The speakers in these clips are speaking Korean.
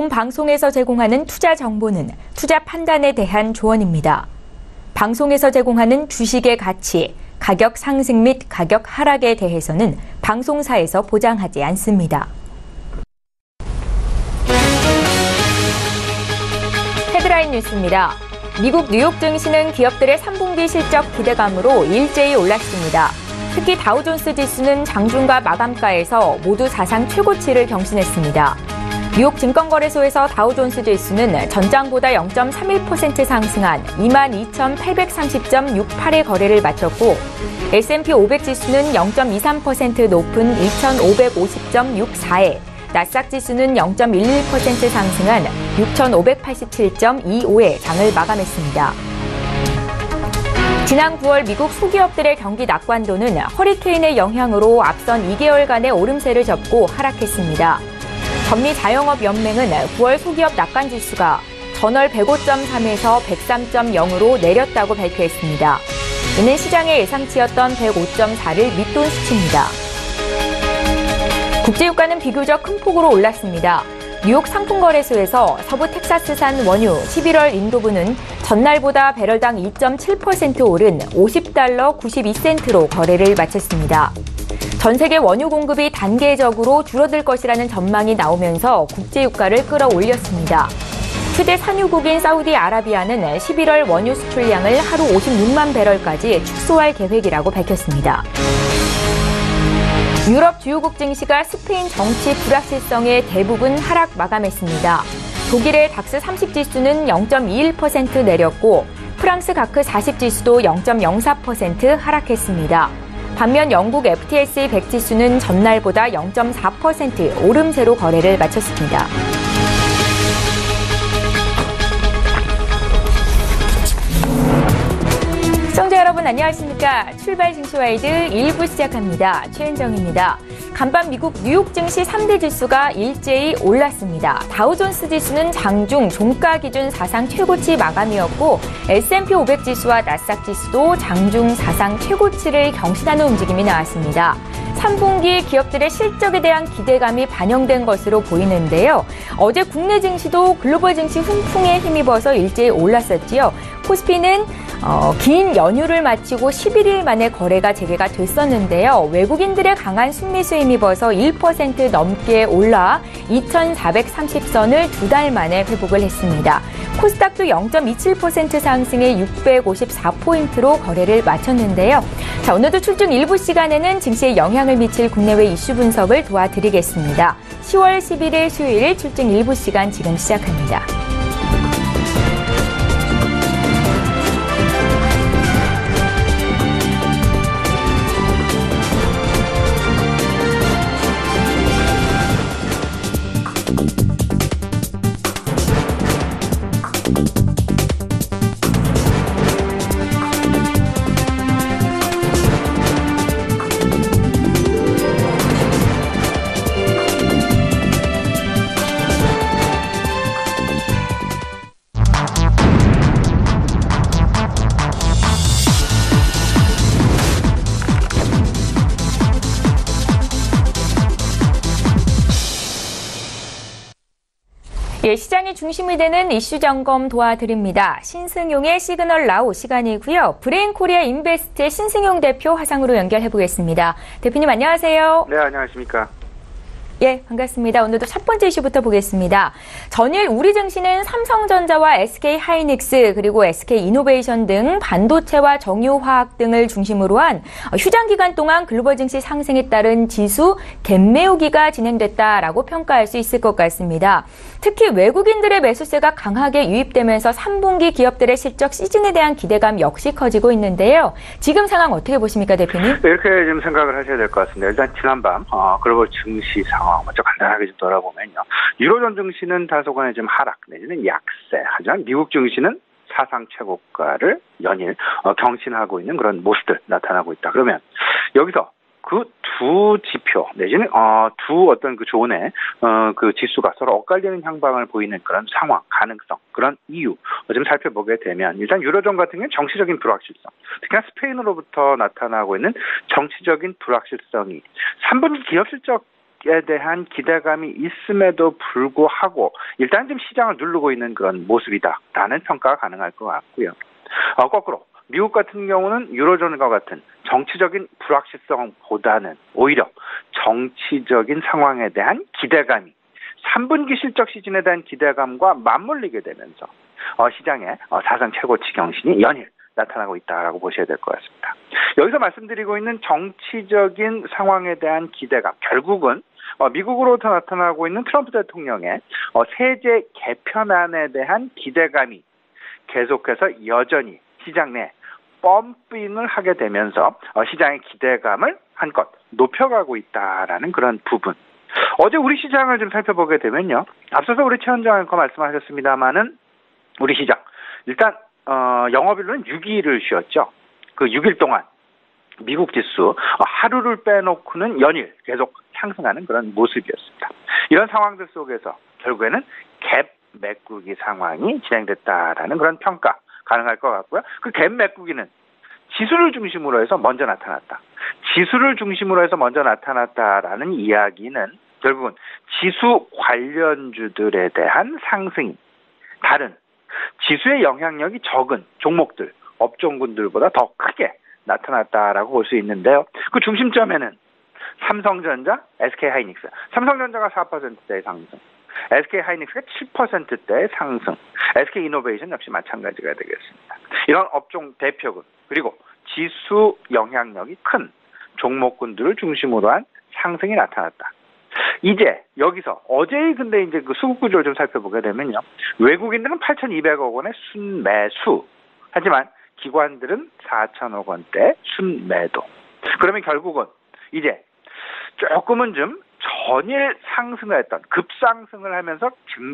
본 방송에서 제공하는 투자 정보는 투자 판단에 대한 조언입니다. 방송에서 제공하는 주식의 가치, 가격 상승 및 가격 하락에 대해서는 방송사에서 보장하지 않습니다. 헤드라인 뉴스입니다. 미국 뉴욕 증시는 기업들의 3분기 실적 기대감으로 일제히 올랐습니다. 특히 다우존스 지수는 장중과 마감가에서 모두 사상 최고치를 경신했습니다. 뉴욕 증권거래소에서 다우존스 지수는 전장보다 0.31% 상승한 22,830.68의 거래를 마쳤고 S&P 500 지수는 0.23% 높은 2,550.64에 나스닥 지수는 0.11% 상승한 6,587.25의 장을 마감했습니다. 지난 9월 미국 소기업들의 경기 낙관도는 허리케인의 영향으로 앞선 2개월간의 오름세를 접고 하락했습니다. 전미자영업연맹은 9월 소기업 낙관지수가 전월 105.3에서 103.0으로 내렸다고 발표했습니다. 이는 시장의 예상치였던 105.4를 밑돈 수치입니다. 국제유가는 비교적 큰 폭으로 올랐습니다. 뉴욕 상품거래소에서 서부 텍사스산 원유 11월 인도분은 전날보다 배럴당 2.7% 오른 $50 92센트로 거래를 마쳤습니다. 전 세계 원유 공급이 단계적으로 줄어들 것이라는 전망이 나오면서 국제유가를 끌어올렸습니다. 최대 산유국인 사우디아라비아는 11월 원유 수출량을 하루 56만 배럴까지 축소할 계획이라고 밝혔습니다. 유럽 주요국 증시가 스페인 정치 불확실성에 대부분 하락 마감했습니다. 독일의 닥스 30 지수는 0.21% 내렸고 프랑스 가크 40 지수도 0.04% 하락했습니다. 반면 영국 FTSE 100 지수는 전날보다 0.4% 오름세로 거래를 마쳤습니다. 시청자 여러분 안녕하십니까? 출발 증시와이드 1부 시작합니다. 최은정입니다. 간밤 미국 뉴욕 증시 3대 지수가 일제히 올랐습니다. 다우존스 지수는 장중 종가 기준 사상 최고치 마감이었고 S&P 500 지수와 나스닥 지수도 장중 사상 최고치를 경신하는 움직임이 나왔습니다. 3분기 기업들의 실적에 대한 기대감이 반영된 것으로 보이는데요. 어제 국내 증시도 글로벌 증시 훈풍에 힘입어서 일제히 올랐었지요. 코스피는 긴 연휴를 마치고 11일 만에 거래가 재개가 됐었는데요. 외국인들의 강한 순매수에 힘입어서 1% 넘게 올라 2,430선을 두 달 만에 회복을 했습니다. 코스닥도 0.27% 상승해 654포인트로 거래를 마쳤는데요. 자, 오늘도 출중 일부 시간에는 증시에 영향을 미칠 국내외 이슈 분석을 도와드리겠습니다. 10월 11일 수요일 출중 일부 시간 지금 시작합니다. 시장이 중심이 되는 이슈 점검 도와드립니다. 신승용의 시그널 나우 시간이고요. 브레인코리아 인베스트의 신승용 대표 화상으로 연결해 보겠습니다. 대표님 안녕하세요. 네, 안녕하십니까. 예, 반갑습니다. 오늘도 첫 번째 이슈부터 보겠습니다. 전일 우리 증시는 삼성전자와 SK하이닉스 그리고 SK이노베이션 등 반도체와 정유화학 등을 중심으로 한 휴장 기간 동안 글로벌 증시 상승에 따른 지수 갭매우기가 진행됐다라고 평가할 수 있을 것 같습니다. 특히 외국인들의 매수세가 강하게 유입되면서 3분기 기업들의 실적 시즌에 대한 기대감 역시 커지고 있는데요. 지금 상황 어떻게 보십니까, 대표님? 네, 이렇게 좀 생각을 하셔야 될 것 같습니다. 일단 지난밤 글로벌 증시 상황 먼저 간단하게 좀 돌아보면요. 유로존 증시는 다소간의 좀 하락 내지는 약세. 하지만 미국 증시는 사상 최고가를 연일 경신하고 있는 그런 모습들 나타나고 있다. 그러면 여기서 그 두 지표 내지는 두 어떤 그 존의 그 지수가 서로 엇갈리는 향방을 보이는 그런 상황, 가능성, 그런 이유 좀 살펴보게 되면 일단 유로존 같은 경우는 정치적인 불확실성, 특히나 스페인으로부터 나타나고 있는 정치적인 불확실성이 3분기 기업 실적 대한 기대감이 있음에도 불구하고 일단 좀 시장을 누르고 있는 그런 모습이다라는 평가가 가능할 것 같고요. 거꾸로 미국 같은 경우는 유로존과 같은 정치적인 불확실성보다는 오히려 정치적인 상황에 대한 기대감이 3분기 실적 시즌에 대한 기대감과 맞물리게 되면서 시장의 사상 최고치 경신이 연일 나타나고 있다라고 보셔야 될 것 같습니다. 여기서 말씀드리고 있는 정치적인 상황에 대한 기대감, 결국은 미국으로부터 나타나고 있는 트럼프 대통령의 세제 개편안에 대한 기대감이 계속해서 여전히 시장 내 펌핑을 하게 되면서 시장의 기대감을 한껏 높여가고 있다라는 그런 부분. 어제 우리 시장을 좀 살펴보게 되면요. 앞서서 우리 최원장 앵커 말씀하셨습니다마는 우리 시장 일단 영업일로는 6일을 쉬었죠. 그 6일 동안 미국 지수 하루를 빼놓고는 연일 계속 상승하는 그런 모습이었습니다. 이런 상황들 속에서 결국에는 갭 메꾸기 상황이 진행됐다라는 그런 평가 가능할 것 같고요. 그 갭 메꾸기는 지수를 중심으로 해서 먼저 나타났다. 지수를 중심으로 해서 먼저 나타났다라는 이야기는 결국은 지수 관련주들에 대한 상승이 다른 지수의 영향력이 적은 종목들, 업종군들보다 더 크게 나타났다라고 볼 수 있는데요. 그 중심점에는 삼성전자, SK하이닉스. 삼성전자가 4%대의 상승, SK하이닉스가 7%대의 상승, SK이노베이션 역시 마찬가지가 되겠습니다. 이런 업종 대표군 그리고 지수 영향력이 큰 종목군들을 중심으로 한 상승이 나타났다. 이제 여기서 어제의 근데 이제 그 수급 구조를 좀 살펴보게 되면요. 외국인들은 8,200억 원의 순매수. 하지만 기관들은 4천억 원대 순매도. 그러면 결국은 이제 조금은 좀 전일 상승을 했던 급상승을 하면서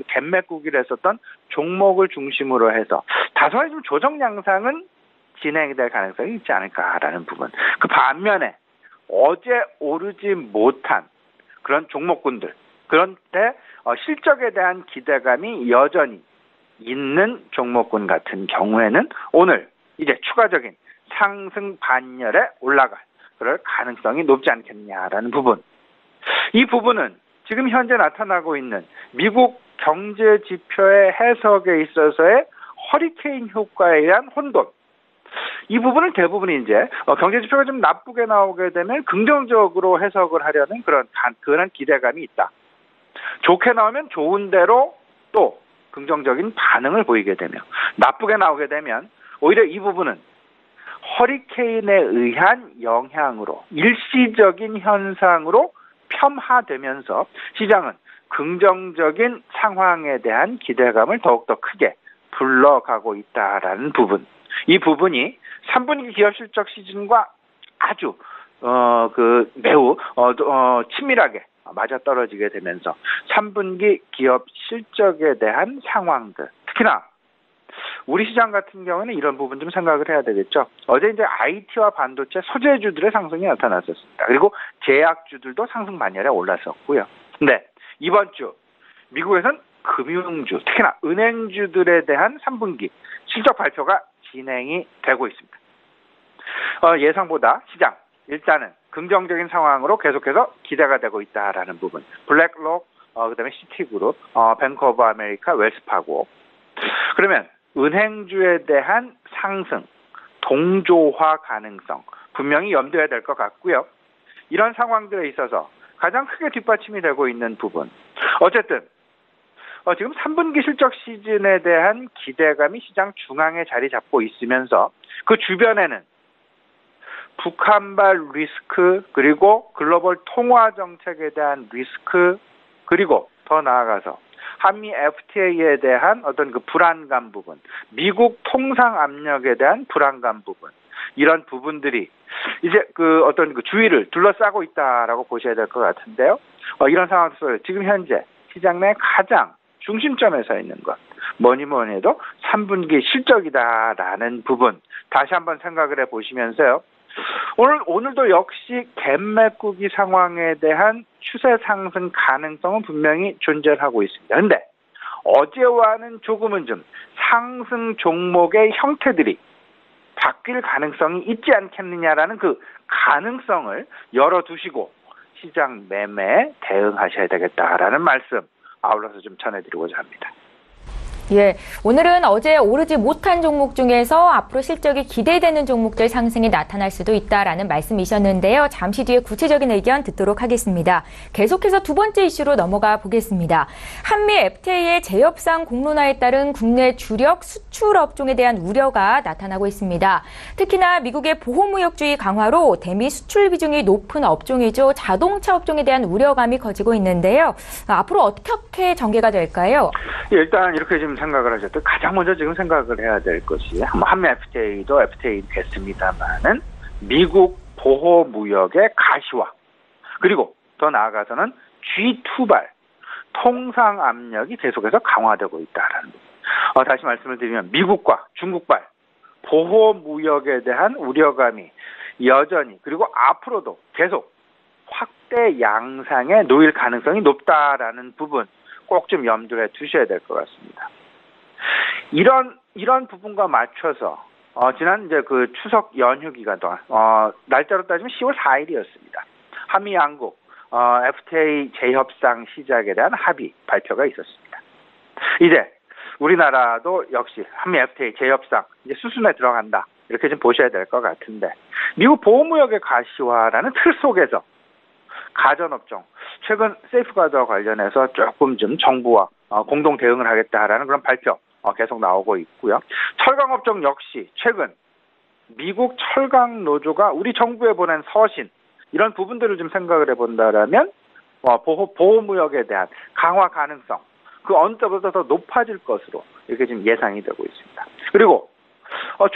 갭매꾸기를 했었던 종목을 중심으로 해서 다소의 좀 조정 양상은 진행될 가능성이 있지 않을까라는 부분. 그 반면에 어제 오르지 못한 그런 종목군들, 그런데 실적에 대한 기대감이 여전히 있는 종목군 같은 경우에는 오늘 이제 추가적인 상승 반열에 올라갈 그럴 가능성이 높지 않겠냐라는 부분. 이 부분은 지금 현재 나타나고 있는 미국 경제 지표의 해석에 있어서의 허리케인 효과에 의한 혼돈. 이 부분은 대부분이 이제 경제 지표가 좀 나쁘게 나오게 되면 긍정적으로 해석을 하려는 그런 기대감이 있다. 좋게 나오면 좋은 대로 또 긍정적인 반응을 보이게 되며 나쁘게 나오게 되면 오히려 이 부분은 허리케인에 의한 영향으로 일시적인 현상으로 폄하되면서 시장은 긍정적인 상황에 대한 기대감을 더욱더 크게 불러가고 있다라는 부분. 이 부분이 3분기 기업 실적 시즌과 아주 매우 친밀하게 맞아떨어지게 되면서 3분기 기업 실적에 대한 상황들, 특히나 우리 시장 같은 경우는 이런 부분 좀 생각을 해야 되겠죠. 어제 이제 IT와 반도체 소재주들의 상승이 나타났었습니다. 그리고 제약주들도 상승 반열에 올랐었고요. 근데 이번 주 미국에서는 금융주, 특히나 은행주들에 대한 3분기 실적 발표가 진행이 되고 있습니다. 예상보다 시장 일단은 긍정적인 상황으로 계속해서 기대가 되고 있다라는 부분. 블랙록, 그다음에 시티그룹, 뱅크 오브 아메리카, 웰스파고. 그러면 은행주에 대한 상승, 동조화 가능성 분명히 염두해야 될 것 같고요. 이런 상황들에 있어서 가장 크게 뒷받침이 되고 있는 부분. 어쨌든 지금 3분기 실적 시즌에 대한 기대감이 시장 중앙에 자리 잡고 있으면서 그 주변에는 북한발 리스크, 그리고 글로벌 통화 정책에 대한 리스크, 그리고 더 나아가서 한미 FTA에 대한 어떤 그 불안감 부분, 미국 통상 압력에 대한 불안감 부분, 이런 부분들이 이제 그 어떤 그 주위를 둘러싸고 있다라고 보셔야 될 것 같은데요. 이런 상황 속에서 지금 현재 시장 내 가장 중심점에 서 있는 것, 뭐니 해도 3분기 실적이다라는 부분 다시 한번 생각을 해보시면서요. 오늘도 역시 갭매꾸기 상황에 대한 추세 상승 가능성은 분명히 존재하고 있습니다. 그런데 어제와는 조금은 좀 상승 종목의 형태들이 바뀔 가능성이 있지 않겠느냐라는 그 가능성을 열어두시고 시장 매매에 대응하셔야 되겠다라는 말씀 아울러서 좀 전해드리고자 합니다. 예, 오늘은 어제 오르지 못한 종목 중에서 앞으로 실적이 기대되는 종목들 상승이 나타날 수도 있다라는 말씀이셨는데요. 잠시 뒤에 구체적인 의견 듣도록 하겠습니다. 계속해서 두 번째 이슈로 넘어가 보겠습니다. 한미 FTA의 재협상 공론화에 따른 국내 주력 수출 업종에 대한 우려가 나타나고 있습니다. 특히나 미국의 보호무역주의 강화로 대미 수출 비중이 높은 업종이죠. 자동차 업종에 대한 우려감이 커지고 있는데요. 앞으로 어떻게 전개가 될까요? 일단 이렇게 좀 생각을 하셨던 가장 먼저 지금 생각을 해야 될 것이 한미 FTA도 FTA 됐습니다만은 미국 보호 무역의 가시화 그리고 더 나아가서는 G2발 통상 압력이 계속해서 강화되고 있다라는 것. 다시 말씀을 드리면 미국과 중국발 보호 무역에 대한 우려감이 여전히 그리고 앞으로도 계속 확대 양상에 놓일 가능성이 높다라는 부분 꼭 좀 염두에 두셔야 될 것 같습니다. 이런 부분과 맞춰서 지난 이제 그 추석 연휴 기간 동안 날짜로 따지면 10월 4일이었습니다. 한미 양국 FTA 재협상 시작에 대한 합의 발표가 있었습니다. 이제 우리나라도 역시 한미 FTA 재협상 이제 수순에 들어간다 이렇게 좀 보셔야 될 것 같은데 미국 보호무역의 가시화라는 틀 속에서 가전업종 최근 세이프가드와 관련해서 조금 좀 정부와 공동 대응을 하겠다라는 그런 발표 계속 나오고 있고요. 철강업종 역시 최근 미국 철강 노조가 우리 정부에 보낸 서신 이런 부분들을 좀 생각을 해본다라면 보호무역에 대한 강화 가능성 그 어느 때보다 더 높아질 것으로 이렇게 지금 예상이 되고 있습니다. 그리고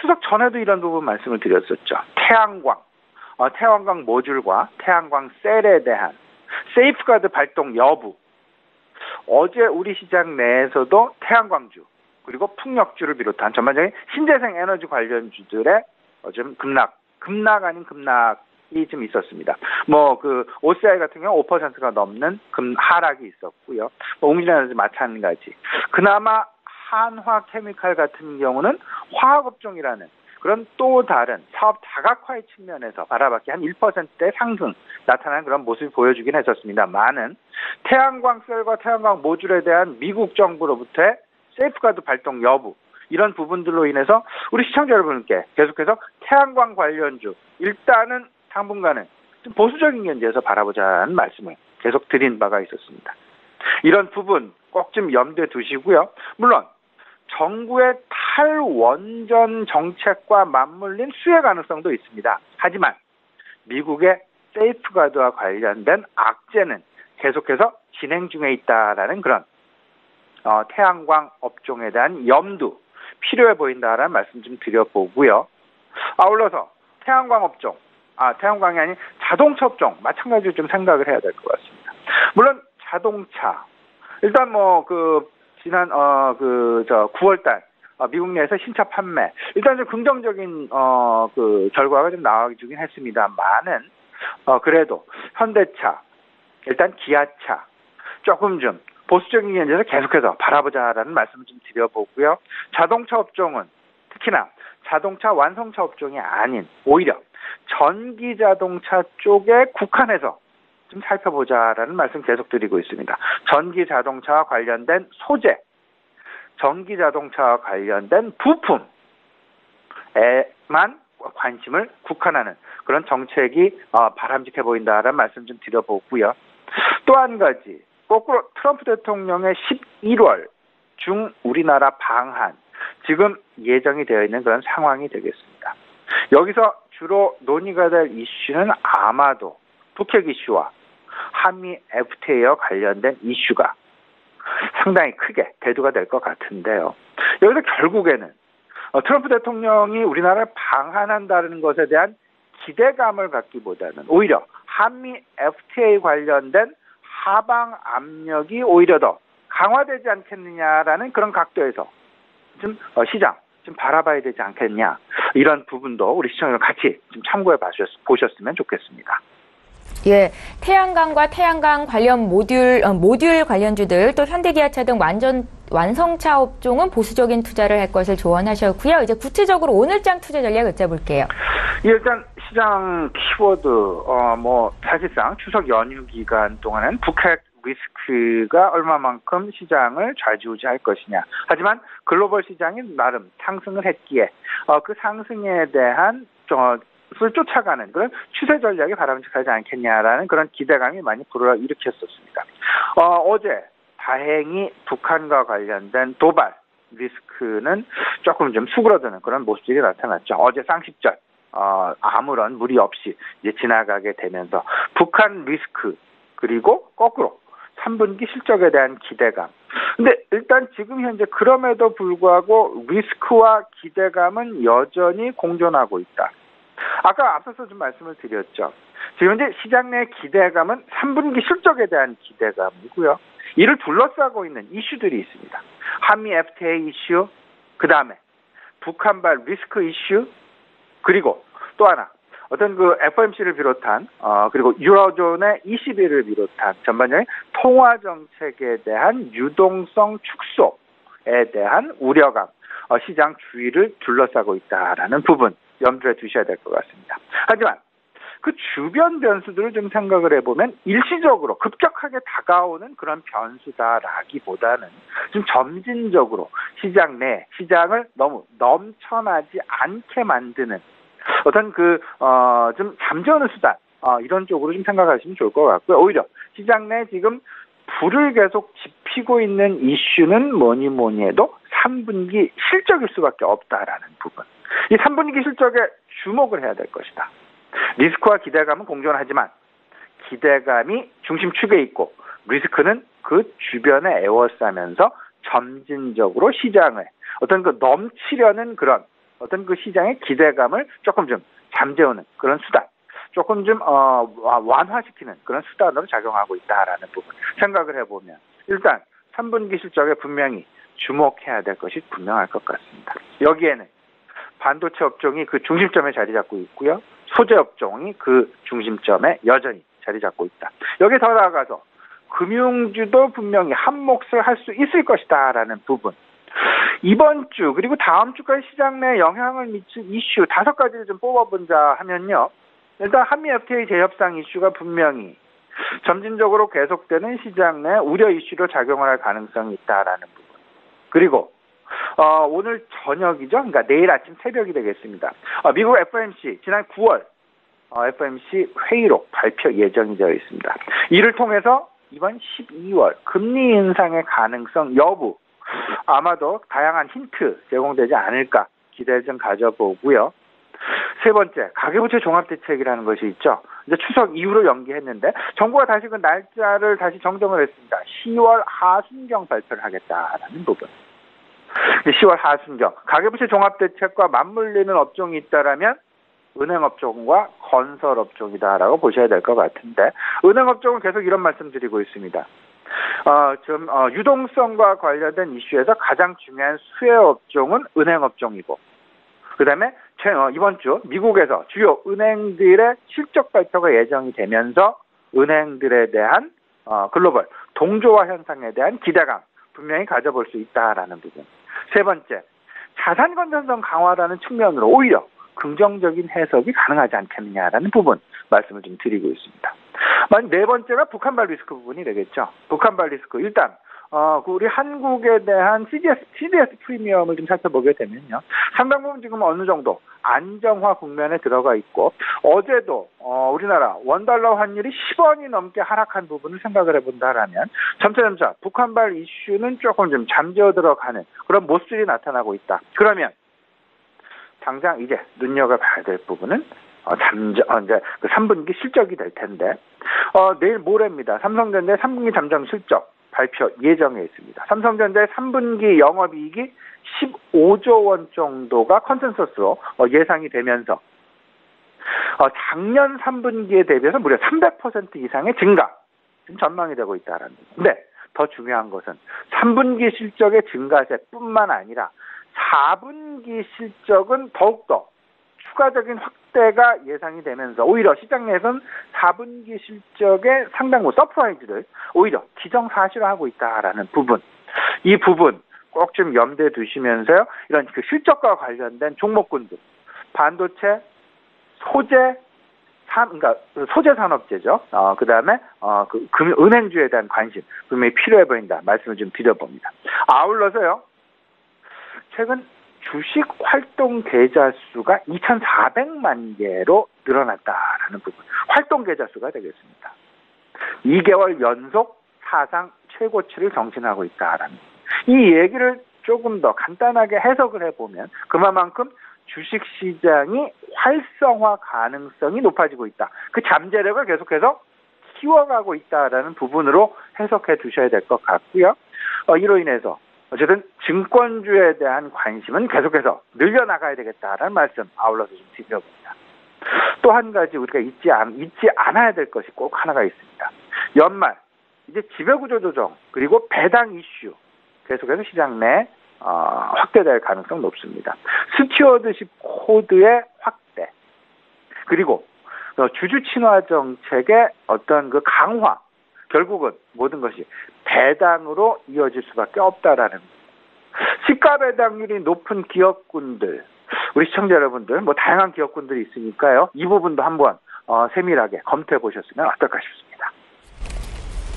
추석 전에도 이런 부분 말씀을 드렸었죠. 태양광 모듈과 태양광 셀에 대한 세이프가드 발동 여부 어제 우리 시장 내에서도 태양광주 그리고 풍력주를 비롯한 전반적인 신재생 에너지 관련주들의 좀 급락 아닌 급락이 좀 있었습니다. 그 OCI 같은 경우 5%가 넘는 하락이 있었고요. 웅진에너지 마찬가지. 그나마 한화 케미칼 같은 경우는 화학업종이라는 그런 또 다른 사업 다각화의 측면에서 바라봤기 한 1%대 상승 나타나는 그런 모습이 보여주긴 했었습니다만은 태양광 셀과 태양광 모듈에 대한 미국 정부로부터의 세이프가드 발동 여부 이런 부분들로 인해서 우리 시청자 여러분께 계속해서 태양광 관련주 일단은 당분간은 좀 보수적인 견지에서 바라보자는 말씀을 계속 드린 바가 있었습니다. 이런 부분 꼭 좀 염두에 두시고요. 물론 정부의 탈원전 정책과 맞물린 수혜 가능성도 있습니다. 하지만 미국의 세이프가드와 관련된 악재는 계속해서 진행 중에 있다라는 그런 태양광 업종에 대한 염두 필요해 보인다라는 말씀 좀 드려보고요. 아울러서 태양광 업종, 태양광이 아닌 자동차 업종 마찬가지로 좀 생각을 해야 될 것 같습니다. 물론 자동차 일단 지난 9월달 미국 내에서 신차 판매 일단 좀 긍정적인 결과가 좀 나와주긴 했습니다만은 그래도 현대차 일단 기아차 조금 좀 보수적인 견지에서 계속해서 바라보자라는 말씀을 좀 드려보고요. 자동차 업종은 특히나 자동차 완성차 업종이 아닌 오히려 전기 자동차 쪽에 국한해서 좀 살펴보자라는 말씀 계속 드리고 있습니다. 전기 자동차와 관련된 소재, 전기 자동차와 관련된 부품에만 관심을 국한하는 그런 정책이 바람직해 보인다라는 말씀 좀 드려보고요. 또 한 가지, 거꾸로 트럼프 대통령의 11월 중 우리나라 방한 지금 예정이 되어 있는 그런 상황이 되겠습니다. 여기서 주로 논의가 될 이슈는 아마도 북핵 이슈와 한미 FTA와 관련된 이슈가 상당히 크게 대두가 될 것 같은데요. 여기서 결국에는 트럼프 대통령이 우리나라를 방한한다는 것에 대한 기대감을 갖기보다는 오히려 한미 FTA 관련된 하방 압력이 오히려 더 강화되지 않겠느냐라는 그런 각도에서 좀 시장 좀 바라봐야 되지 않겠냐 이런 부분도 우리 시청자들 같이 좀 참고해 보셨으면 좋겠습니다. 예, 태양광과 태양광 관련 모듈 관련주들 또 현대기아차 등 완성차 업종은 보수적인 투자를 할 것을 조언하셨고요. 이제 구체적으로 오늘장 투자 전략 여쭤볼게요. 일단 시장 키워드, 사실상 추석 연휴 기간 동안은 북핵 리스크가 얼마만큼 시장을 좌지우지할 것이냐. 하지만 글로벌 시장이 나름 상승을 했기에 그 상승에 대한 을 쫓아가는 그런 추세 전략이 바람직하지 않겠냐라는 그런 기대감이 많이 불어일으켰었습니다. 어제 다행히 북한과 관련된 도발 리스크는 조금 좀 수그러드는 그런 모습들이 나타났죠. 어제 쌍십절 아무런 무리 없이 이제 지나가게 되면서 북한 리스크 그리고 거꾸로 3분기 실적에 대한 기대감. 근데 일단 지금 현재 그럼에도 불구하고 리스크와 기대감은 여전히 공존하고 있다. 아까 앞서서 좀 말씀을 드렸죠. 지금 현재 시장 내 기대감은 3분기 실적에 대한 기대감이고요. 이를 둘러싸고 있는 이슈들이 있습니다. 한미 FTA 이슈, 그 다음에 북한발 리스크 이슈, 그리고 또 하나 어떤 그 FOMC를 비롯한 그리고 유로존의 20일을 비롯한 전반적인 통화 정책에 대한 유동성 축소에 대한 우려감, 시장 주위를 둘러싸고 있다라는 부분 염두에 두셔야 될 것 같습니다. 하지만 그 주변 변수들을 좀 생각을 해보면 일시적으로 급격하게 다가오는 그런 변수다라기보다는 좀 점진적으로 시장 내 시장을 너무 넘쳐나지 않게 만드는 어떤 좀 잠재우는 수단 이런 쪽으로 좀 생각하시면 좋을 것 같고요. 오히려 시장 내 지금 불을 계속 지피고 있는 이슈는 뭐니 해도 3분기 실적일 수밖에 없다라는 부분. 이 3분기 실적에 주목을 해야 될 것이다. 리스크와 기대감은 공존하지만 기대감이 중심축에 있고 리스크는 그 주변에 에워싸면서 점진적으로 시장을 어떤 그 넘치려는 그런 어떤 그 시장의 기대감을 조금 좀 잠재우는 그런 수단, 조금 좀 완화시키는 그런 수단으로 작용하고 있다라는 부분 생각을 해보면 일단 3분기 실적에 분명히 주목해야 될 것이 분명할 것 같습니다. 여기에는 반도체 업종이 그 중심점에 자리 잡고 있고요. 소재 업종이 그 중심점에 여전히 자리 잡고 있다. 여기에 더 나아가서 금융주도 분명히 한 몫을 할 수 있을 것이다라는 부분. 이번 주 그리고 다음 주까지 시장 내에 영향을 미칠 이슈 5가지를 좀 뽑아본자 하면요. 일단 한미 FTA 재협상 이슈가 분명히 점진적으로 계속되는 시장 내 우려 이슈로 작용을 할 가능성이 있다라는 부분. 그리고 오늘 저녁이죠. 그러니까 내일 아침 새벽이 되겠습니다. 미국 FOMC 지난 9월 FOMC 회의록 발표 예정이 되어 있습니다. 이를 통해서 이번 12월 금리 인상의 가능성 여부 아마도 다양한 힌트 제공되지 않을까 기대를 좀 가져보고요. 세 번째, 가계부채 종합대책이라는 것이 있죠. 이제 추석 이후로 연기했는데 정부가 다시 그 날짜를 다시 정정을 했습니다. 10월 하순경 발표를 하겠다라는 부분. 10월 하순경 가계부채 종합대책과 맞물리는 업종이 있다라면 은행업종과 건설업종이다라고 보셔야 될 것 같은데 은행업종은 계속 이런 말씀드리고 있습니다. 유동성과 관련된 이슈에서 가장 중요한 수혜업종은 은행업종이고 그 다음에 이번 주 미국에서 주요 은행들의 실적 발표가 예정이 되면서 은행들에 대한 글로벌 동조화 현상에 대한 기대감 분명히 가져볼 수 있다라는 부분. 세 번째, 자산 건전성 강화라는 측면으로 오히려 긍정적인 해석이 가능하지 않겠느냐라는 부분 말씀을 좀 드리고 있습니다. 네 번째가 북한발 리스크 부분이 되겠죠. 북한발 리스크 일단 우리 한국에 대한 CDS 프리미엄을 좀 살펴보게 되면요. 상당 부분 지금 어느 정도 안정화 국면에 들어가 있고 어제도 우리나라 원달러 환율이 10원이 넘게 하락한 부분을 생각을 해본다라면 점차 북한발 이슈는 조금 좀 잠재워 들어가는 그런 모습들이 나타나고 있다. 그러면 당장 이제 눈여겨봐야 될 부분은 이제 그 3분기 실적이 될 텐데 내일 모레입니다. 삼성전자 3분기 잠정 실적 발표 예정에 있습니다. 삼성전자의 3분기 영업이익이 15조 원 정도가 컨센서스로 예상이 되면서 작년 3분기에 대비해서 무려 300% 이상의 증가 전망이 되고 있다는 거죠. 근데 더 중요한 것은 3분기 실적의 증가세뿐만 아니라 4분기 실적은 더욱더 추가적인 확대가 예상이 되면서 오히려 시장 내에서는 4분기 실적의 상당 부 서프라이즈를 오히려 기정사실화하고 있다라는 부분. 이 부분 꼭 좀 염두에 두시면서요. 이런 그 실적과 관련된 종목군들, 반도체, 그러니까 소재 산업재죠. 그다음에 은행주에 대한 관심 분명히 필요해 보인다. 말씀을 좀 드려봅니다. 아울러서요. 최근 주식 활동 계좌 수가 2,400만 개로 늘어났다라는 부분. 활동 계좌 수가 되겠습니다. 2개월 연속 사상 최고치를 경신하고 있다라는 이 얘기를 조금 더 간단하게 해석을 해보면 그만큼 주식시장이 활성화 가능성이 높아지고 있다. 그 잠재력을 계속해서 키워가고 있다라는 부분으로 해석해 두셔야 될 것 같고요. 이로 인해서 어쨌든 증권주에 대한 관심은 계속해서 늘려나가야 되겠다라는 말씀 아울러서 좀 드려봅니다. 또 한 가지 우리가 잊지 않아야 될 것이 꼭 하나가 있습니다. 연말 이제 지배구조 조정 그리고 배당 이슈 계속해서 시장 내 확대될 가능성 높습니다. 스튜어드십 코드의 확대 그리고 주주 친화 정책의 어떤 그 강화 결국은 모든 것이 배당으로 이어질 수밖에 없다라는 시가 배당률이 높은 기업군들 우리 시청자 여러분들 다양한 기업군들이 있으니까요. 이 부분도 한번 세밀하게 검토해 보셨으면 어떨까 싶습니다.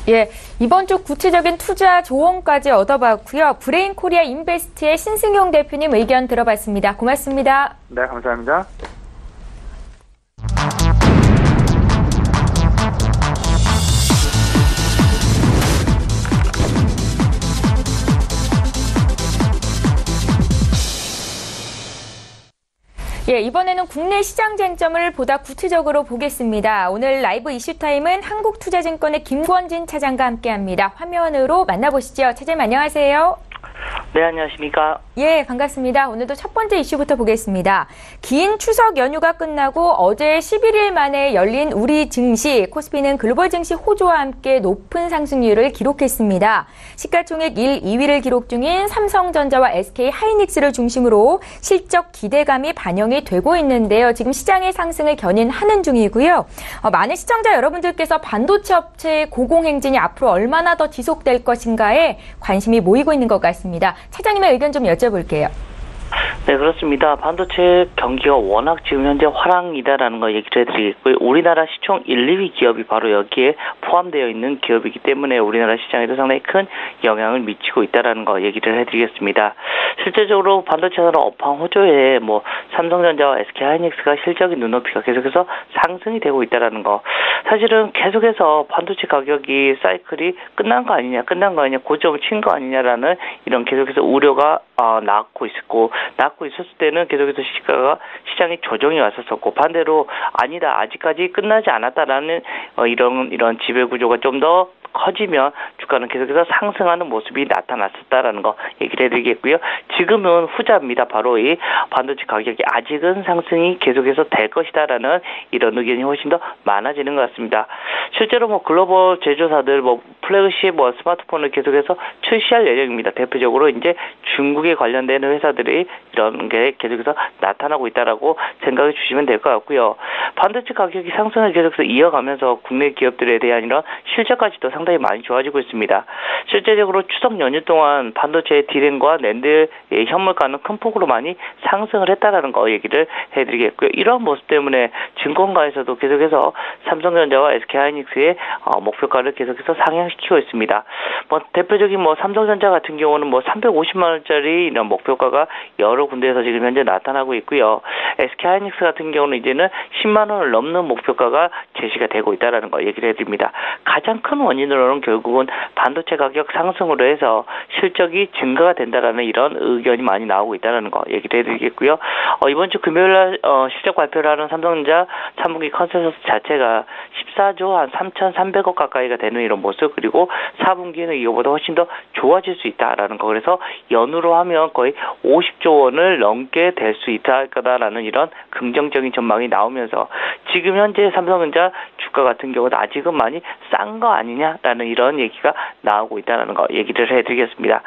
예, 이번 주 구체적인 투자 조언까지 얻어봤고요. 브레인 코리아 인베스트의 신승용 대표님 의견 들어봤습니다. 고맙습니다. 네, 감사합니다. 예, 이번에는 국내 시장 쟁점을 보다 구체적으로 보겠습니다. 오늘 라이브 이슈타임은 한국투자증권의 김권진 차장과 함께합니다. 화면으로 만나보시죠. 차장님 안녕하세요. 네, 안녕하십니까. 예, 반갑습니다. 오늘도 첫 번째 이슈부터 보겠습니다. 긴 추석 연휴가 끝나고 어제 11일 만에 열린 우리 증시, 코스피는 글로벌 증시 호조와 함께 높은 상승률을 기록했습니다. 시가총액 1, 2위를 기록 중인 삼성전자와 SK하이닉스를 중심으로 실적 기대감이 반영이 되고 있는데요. 지금 시장의 상승을 견인하는 중이고요. 많은 시청자 여러분들께서 반도체 업체의 고공행진이 앞으로 얼마나 더 지속될 것인가에 관심이 모이고 있는 것 같습니다. 차장님의 의견 좀 여쭤볼게요. 네, 그렇습니다. 반도체 경기가 워낙 지금 현재 화랑이다라는 거 얘기를 해드리겠고요. 우리나라 시총 1, 2위 기업이 바로 여기에 포함되어 있는 기업이기 때문에 우리나라 시장에도 상당히 큰 영향을 미치고 있다라는 거 얘기를 해드리겠습니다. 실제적으로 반도체 산업 업황 호조에 삼성전자와 SK하이닉스가 실적인 눈높이가 계속해서 상승이 되고 있다라는 거. 사실은 계속해서 반도체 가격이 사이클이 끝난 거 아니냐, 고점을 친 거 아니냐라는 이런 계속해서 우려가 낳고 있었을 때는 계속해서 시장이 조정이 왔었고 반대로 아니다 아직까지 끝나지 않았다라는 이런 지배 구조가 좀 더 커지면 주가는 계속해서 상승하는 모습이 나타났었다라는 거 얘기를 해드리겠고요. 지금은 후자입니다. 바로 이 반도체 가격이 아직은 상승이 계속해서 될 것이다라는 이런 의견이 훨씬 더 많아지는 것 같습니다. 실제로 글로벌 제조사들 플래그십 스마트폰을 계속해서 출시할 예정입니다. 대표적으로 이제 중국에 관련된 회사들이 이런 게 계속해서 나타나고 있다라고 생각해 주시면 될 것 같고요. 반도체 가격이 상승을 계속해서 이어가면서 국내 기업들에 대한 이런 실적까지도 상당히 많이 좋아지고 있습니다. 실제적으로 추석 연휴 동안 반도체 디램과 낸드의 현물가는 큰 폭으로 많이 상승을 했다라는 거 얘기를 해드리겠고요. 이러한 모습 때문에 증권가에서도 계속해서 삼성전자와 SK하이닉스의 목표가를 계속해서 상향시키고 있습니다. 대표적인 삼성전자 같은 경우는 350만 원짜리 이런 목표가가 여러 군데에서 지금 현재 나타나고 있고요. SK하이닉스 같은 경우는 이제는 10만 원을 넘는 목표가가 제시가 되고 있다라는 거 얘기를 해드립니다. 가장 큰 원인으로는 결국은 반도체 가격 상승으로 해서 실적이 증가가 된다라는 이런 의견이 많이 나오고 있다는 거 얘기를 해드리겠고요. 이번 주 금요일날 실적 발표를 하는 삼성전자 3분기 컨센서스 자체가 14조 한 3,300억 가까이가 되는 이런 모습 그리고 4분기에는 이거보다 훨씬 더 좋아질 수 있다라는 거 그래서 연으로 하면 거의 50조 원을 넘게 될 수 있다 거다라는 이런 긍정적인 전망이 나오면서 지금 현재 삼성전자 주가 같은 경우도 아직은 많이 싼 거 아니냐라는 이런 얘기가 나오고 있다는 거 얘기를 해드리겠습니다.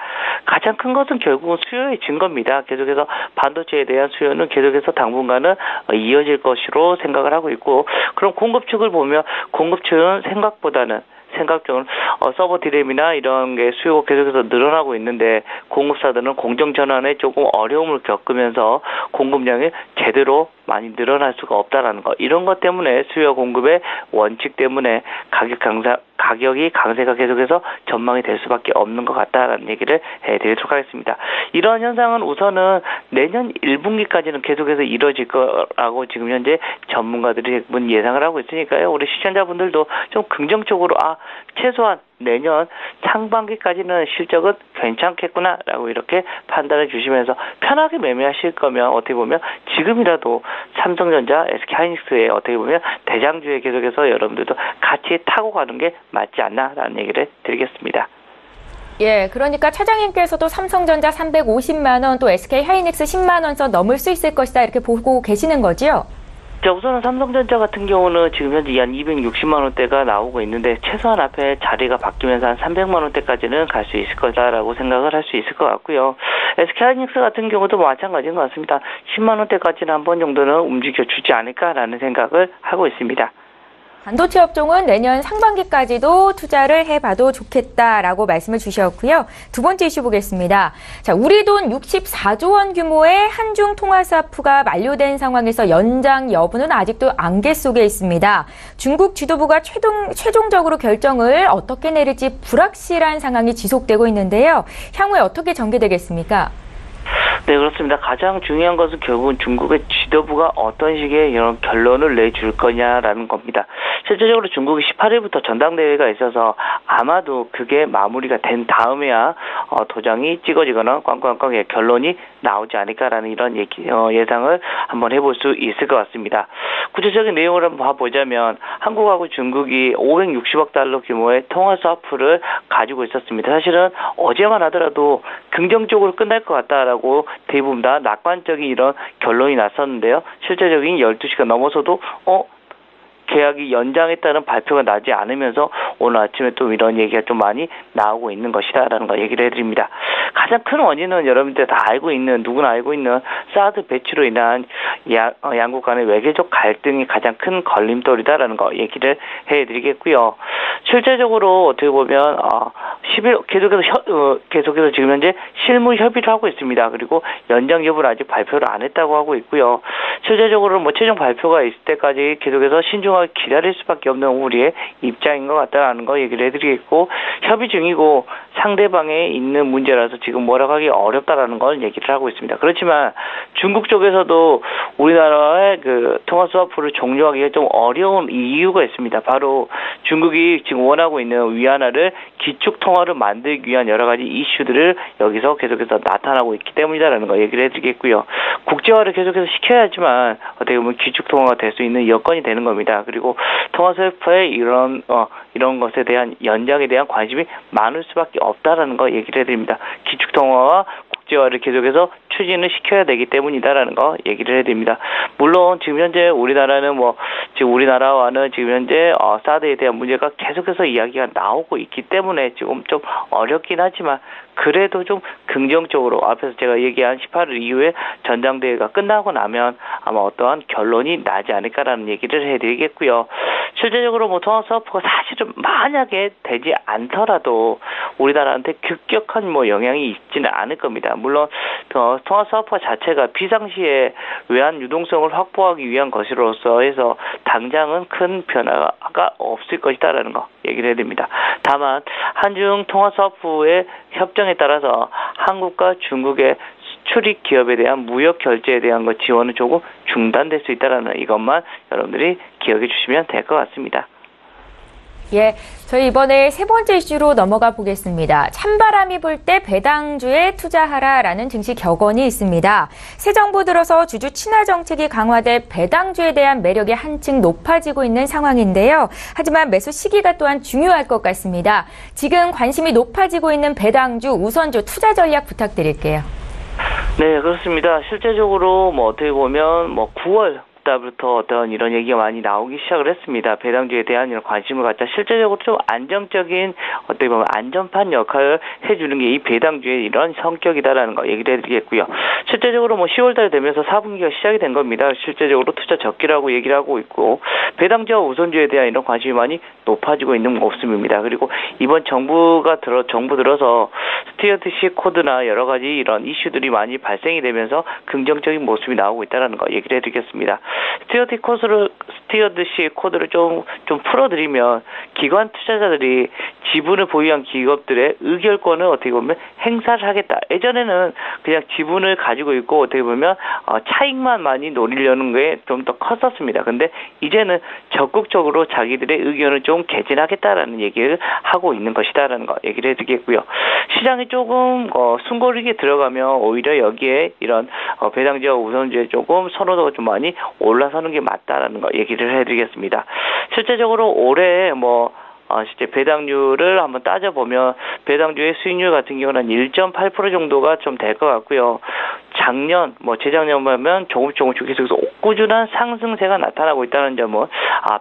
가장 큰 것은 결국은 수요의 증거입니다. 계속해서 반도체에 대한 수요는 계속해서 당분간은 이어질 것으로 생각을 하고 있고 그럼 공급 측을 보면 공급 측은 생각적으로 서버 디램이나 이런 게 수요가 계속해서 늘어나고 있는데 공급사들은 공정 전환에 조금 어려움을 겪으면서 공급량이 제대로 많이 늘어날 수가 없다라는 거. 이런 것 때문에 수요 공급의 원칙 때문에 가격이 강세가 계속해서 전망이 될 수밖에 없는 것 같다라는 얘기를 해드리도록 하겠습니다. 이런 현상은 우선은 내년 1분기까지는 계속해서 이뤄질 거라고 지금 현재 전문가들이 예상을 하고 있으니까요. 우리 시청자분들도 좀 긍정적으로 최소한 내년 상반기까지는 실적은 괜찮겠구나라고 이렇게 판단해 주시면서 편하게 매매하실 거면 어떻게 보면 지금이라도 삼성전자, SK하이닉스의 어떻게 보면 대장주에 계속해서 여러분들도 같이 타고 가는 게 맞지 않나라는 얘기를 드리겠습니다. 예, 그러니까 차장님께서도 삼성전자 350만 원, 또 SK하이닉스 10만 원 선 넘을 수 있을 것이다 이렇게 보고 계시는 거죠? 자, 우선은 삼성전자 같은 경우는 지금 현재 한 260만 원대가 나오고 있는데 최소한 앞에 자리가 바뀌면서 한 300만 원대까지는 갈 수 있을 거다라고 생각을 할 수 있을 것 같고요. SK하이닉스 같은 경우도 마찬가지인 것 같습니다. 10만 원대까지는 한 번 정도는 움직여주지 않을까라는 생각을 하고 있습니다. 반도체 업종은 내년 상반기까지도 투자를 해봐도 좋겠다라고 말씀을 주셨고요. 두 번째 이슈 보겠습니다. 자, 우리 돈 64조 원 규모의 한중 통화 스와프가 만료된 상황에서 연장 여부는 아직도 안개 속에 있습니다. 중국 지도부가 최종적으로 결정을 어떻게 내릴지 불확실한 상황이 지속되고 있는데요. 향후에 어떻게 전개되겠습니까? 네, 그렇습니다. 가장 중요한 것은 결국은 중국의 지도부가 어떤 식의 이런 결론을 내줄 거냐라는 겁니다. 실제적으로 중국이 18일부터 전당대회가 있어서 아마도 그게 마무리가 된 다음에야 도장이 찍어지거나 꽝꽝꽝의 결론이 나오지 않을까라는 이런 예상을 한번 해볼 수 있을 것 같습니다. 구체적인 내용을 한번 봐보자면 한국하고 중국이 560억 달러 규모의 통화 스와프를 가지고 있었습니다. 사실은 어제만 하더라도 긍정적으로 끝날 것 같다라고 대부분 다 낙관적인 이런 결론이 났었는데요. 실제적인 12시가 넘어서도 계약이 연장했다는 발표가 나지 않으면서 오늘 아침에 또 이런 얘기가 좀 많이 나오고 있는 것이다라는 거 얘기를 해드립니다. 가장 큰 원인은 여러분들 다 알고 있는, 누구나 알고 있는 사드 배치로 인한 양국 간의 외교적 갈등이 가장 큰 걸림돌이다라는 거 얘기를 해드리겠고요. 실제적으로 어떻게 보면 10일 계속해서 지금 현재 실무 협의를 하고 있습니다. 그리고 연장 여부를 아직 발표를 안 했다고 하고 있고요. 실제적으로 최종 발표가 있을 때까지 계속해서 신중하게 기다릴 수밖에 없는 우리의 입장인 것 같다라는 거 얘기를 해드리겠고, 협의 중이고 상대방에 있는 문제라서 지금 뭐라고 하기 어렵다라는 걸 얘기를 하고 있습니다. 그렇지만 중국 쪽에서도 우리나라의 그 통화 스와프를 종료하기가 좀 어려운 이유가 있습니다. 바로 중국이 지금 원하고 있는 위안화를 기축 통화로 만들기 위한 여러 가지 이슈들을 여기서 계속해서 나타나고 있기 때문이다라는 거 얘기를 해드리겠고요. 국제화를 계속해서 시켜야 하지만 어떻게 보면 기축 통화가 될 수 있는 여건이 되는 겁니다. 그리고 통화 스와프의 이런 것에 대한 연장에 대한 관심이 많을 수밖에 없다라는 거 얘기를 해드립니다. 기축 통화와 국제화를 계속해서 추진을 시켜야 되기 때문이다라는 거 얘기를 해드립니다. 물론 지금 현재 우리나라는 지금 우리나라와는 지금 현재 사드에 대한 문제가 계속해서 이야기가 나오고 있기 때문에 지금 좀 어렵긴 하지만 그래도 좀 긍정적으로 앞에서 제가 얘기한 18일 이후에 전당대회가 끝나고 나면 아마 어떠한 결론이 나지 않을까라는 얘기를 해드리겠고요. 실제적으로 통화 스와프가 사실은 만약에 되지 않더라도 우리나라한테 급격한 영향이 있지는 않을 겁니다. 물론 통화 스와프 자체가 비상시에 외환 유동성을 확보하기 위한 것으로서 해서 당장은 큰 변화가 없을 것이다라는 거 얘기를 해드립니다. 다만 한중 통화 스와프의 협정에 따라서 한국과 중국의 출입 기업에 대한 무역 결제에 대한 지원은 조금 중단될 수 있다라는 이것만 여러분들이 기억해 주시면 될 것 같습니다. 예, 저희 이번에 세 번째 이슈로 넘어가 보겠습니다. 찬바람이 불 때 배당주에 투자하라라는 증시 격언이 있습니다. 새 정부 들어서 주주 친화 정책이 강화돼 배당주에 대한 매력이 한층 높아지고 있는 상황인데요. 하지만 매수 시기가 또한 중요할 것 같습니다. 지금 관심이 높아지고 있는 배당주, 우선주 투자 전략 부탁드릴게요. 네, 그렇습니다. 실제적으로 어떻게 보면 9월 달부터 어떤 이런 얘기가 많이 나오기 시작을 했습니다. 배당주에 대한 이런 관심을 갖자 실제적으로 좀 안정적인 어떻게 보면 안전판 역할을 해주는 게 이 배당주의 이런 성격이다라는 거 얘기를 해드리겠고요. 실제적으로 뭐 10월달 되면서 4분기가 시작이 된 겁니다. 실제적으로 투자 적기라고 얘기를 하고 있고 배당주와 우선주에 대한 이런 관심이 많이 높아지고 있는 모습입니다. 그리고 이번 정부 들어서 스튜어디십 코드나 여러 가지 이런 이슈들이 많이 발생이 되면서 긍정적인 모습이 나오고 있다는 거 얘기를 해드리겠습니다. 스튜어디십 코드를 좀 풀어드리면 기관 투자자들이 지분을 보유한 기업들의 의결권을 어떻게 보면 행사를 하겠다. 예전에는 그냥 지분을 가지고 있고 어떻게 보면 차익만 많이 노리려는 게 좀 더 컸었습니다. 근데 이제는 적극적으로 자기들의 의견을 좀 개진하겠다라는 얘기를 하고 있는 것이다라는 거 얘기를 해드리겠고요. 시장이 조금 숨고르게 들어가면 오히려 여기에 이런 배당주와 우선주에 조금 선호도가 좀 많이 올라서는 게 맞다라는 거 얘기를 해드리겠습니다. 실제적으로 올해 실제 배당률을 한번 따져보면 배당주의 수익률 같은 경우는 1.8% 정도가 좀 될 것 같고요. 작년, 재작년 보면 조금씩 계속해서 꾸준한 상승세가 나타나고 있다는 점은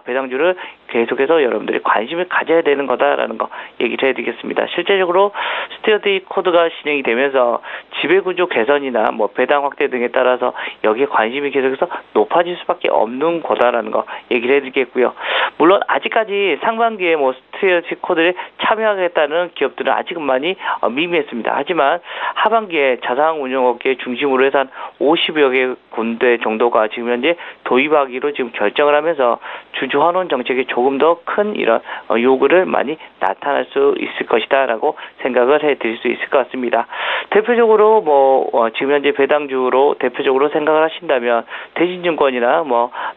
배당주를 계속해서 여러분들이 관심을 가져야 되는 거다라는 거 얘기를 해드리겠습니다. 실제적으로 스튜어디 코드가 진행이 되면서 지배구조 개선이나 배당 확대 등에 따라서 여기에 관심이 계속해서 높아질 수밖에 없는 거다라는 거 얘기를 해드리겠고요. 물론 아직까지 상반기에 스튜어디 코드에 참여하겠다는 기업들은 아직은 많이 미미했습니다. 하지만 하반기에 자산운용업계 중심으로 해서 한 50여 개 군데 정도가 지금 현재 도입하기로 지금 결정을 하면서 주주환원 정책이 조금 더 큰 이런 요구를 많이 나타날 수 있을 것이다라고 생각을 해드릴 수 있을 것 같습니다. 대표적으로 지금 현재 배당주로 대표적으로 생각을 하신다면 대신증권이나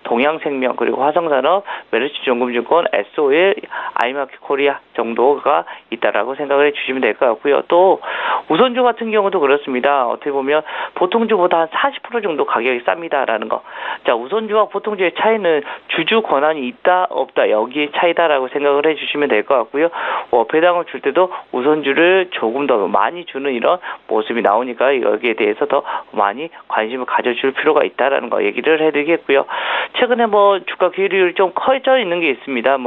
동양생명 그리고 화성산업, 메르츠증권증권, SOL, 아이마켓 코리아 정도가 있다라고 생각을 해주시면 될 것 같고요. 또 우선주 같은 경우도 그렇습니다. 어떻게 보면 보통주보다 한 40% 정도 가격이 쌉니다라는 거. 자, 우선주와 보통주의 차이는 주주 권한이 있다 없다 여기에 차이다라고 생각을 해주시면 될 것 같고요. 배당을 줄 때도 우선주를 조금 더 많이 주는 이런 모습이 나오니까 여기에 대해서 더 많이 관심을 가져줄 필요가 있다라는 거 얘기를 해드리겠고요. 최근에 주가 괴리율이 좀 커져 있는 게 있습니다.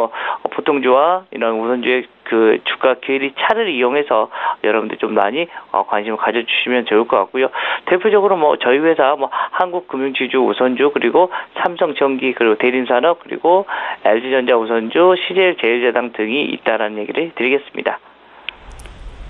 보통주와 이런 우선주의 그 주가 괴리 차를 이용해서 여러분들 좀 많이 관심을 가져주시면 좋을 것 같고요. 대표적으로 저희 회사 한국금융지주 우선주 그리고 삼성전기 그리고 대림산업 그리고 LG전자 우선주 CJ제일제당 등이 있다라는 얘기를 드리겠습니다.